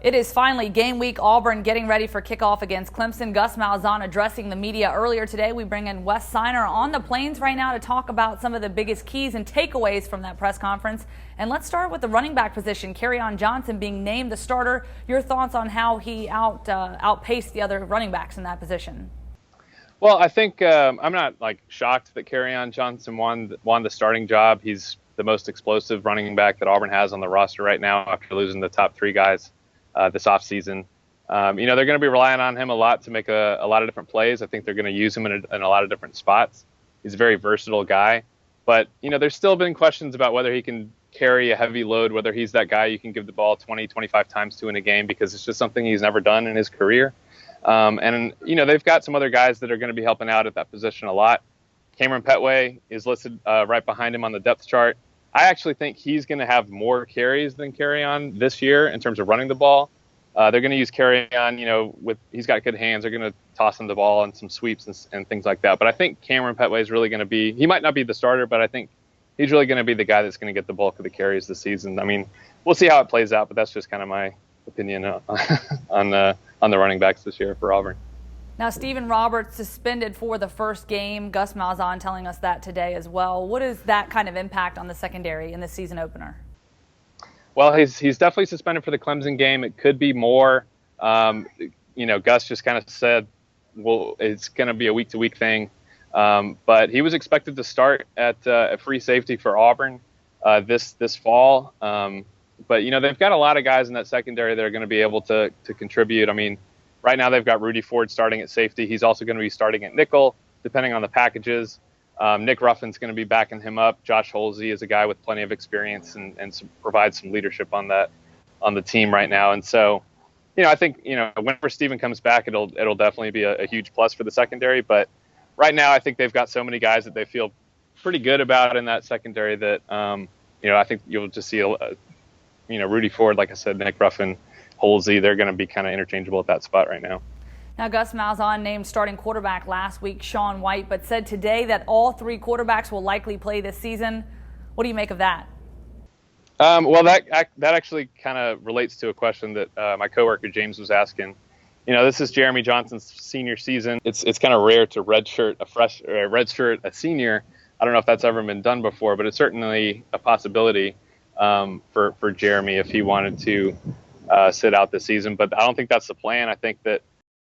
It is finally game week. Auburn getting ready for kickoff against Clemson. Gus Malzahn addressing the media earlier today. We bring in Wes Sinor on the plains right now to talk about some of the biggest keys and takeaways from that press conference. And let's start with the running back position. Kerryon Johnson being named the starter. Your thoughts on how he outpaced the other running backs in that position? Well, I think I'm not shocked that Kerryon Johnson won the starting job. He's the most explosive running back that Auburn has on the roster right now after losing the top three guys this offseason. They're going to be relying on him a lot to make a lot of different plays. I think they're going to use him in a lot of different spots. He's a very versatile guy. But, there's still been questions about whether he can carry a heavy load, whether he's that guy you can give the ball 20, 25 times to in a game, because it's just something he's never done in his career. They've got some other guys that are going to be helping out at that position a lot. Cameron Petway is listed right behind him on the depth chart. I actually think he's going to have more carries than Kerryon this year in terms of running the ball. They're going to use Kerryon, he's got good hands. They're going to toss him the ball and some sweeps and things like that. But I think Cameron Petway is really going to be, he might not be the starter, but I think he's really going to be the guy that's going to get the bulk of the carries this season. I mean, we'll see how it plays out, but that's just kind of my opinion on the running backs this year for Auburn. Now, Stephen Roberts suspended for the first game. Gus Malzahn telling us that today as well. What is that kind of impact on the secondary in the season opener? Well, he's definitely suspended for the Clemson game. It could be more. Gus just kind of said, well, it's going to be a week-to-week thing. But he was expected to start at a free safety for Auburn this fall. But they've got a lot of guys in that secondary that are going to be able to contribute. I mean, right now they've got Rudy Ford starting at safety. He's also going to be starting at nickel, depending on the packages. Nick Ruffin's going to be backing him up. Josh Holsey is a guy with plenty of experience and provides some leadership on the team right now. And so, I think whenever Stephen comes back, it'll definitely be a huge plus for the secondary. But right now, I think they've got so many guys that they feel pretty good about in that secondary that I think you'll just see Rudy Ford, like I said, Nick Ruffin, Holsey, they're going to be kind of interchangeable at that spot right now. Now, Gus Malzahn named starting quarterback last week, Sean White, but said today that all three quarterbacks will likely play this season. What do you make of that? Well, that actually kind of relates to a question that my coworker James was asking. This is Jeremy Johnson's senior season. It's kind of rare to redshirt a senior. I don't know if that's ever been done before, but it's certainly a possibility for Jeremy if he wanted to sit out this season. But I don't think that's the plan. I think that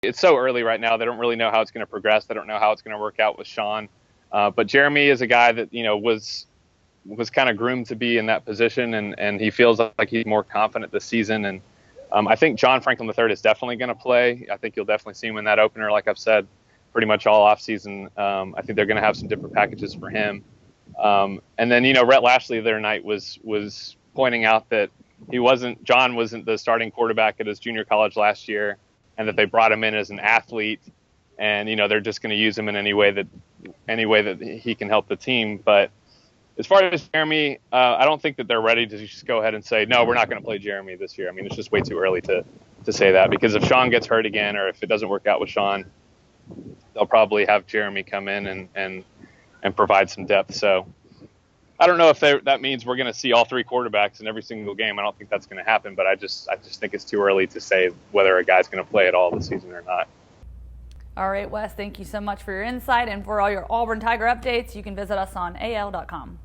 it's so early right now. They don't really know how it's going to progress. They don't know how it's going to work out with Sean. But Jeremy is a guy that, was kind of groomed to be in that position, and he feels like he's more confident this season. And I think John Franklin III is definitely going to play. I think you'll definitely see him in that opener, like I've said, pretty much all offseason. I think they're going to have some different packages for him. And then, Rhett Lashley the other night was pointing out that John wasn't the starting quarterback at his junior college last year, and that they brought him in as an athlete, and they're just going to use him in any way that he can help the team. But as far as Jeremy, I don't think that they're ready to just go ahead and say, no, we're not going to play Jeremy this year. I mean, it's just way too early to say that, because if Sean gets hurt again, or if it doesn't work out with Sean, they'll probably have Jeremy come in and provide some depth. So I don't know if that means we're going to see all three quarterbacks in every single game. I don't think that's going to happen, but I just think it's too early to say whether a guy's going to play at all this season or not. All right, Wes, thank you so much for your insight, and for all your Auburn Tiger updates, you can visit us on AL.com.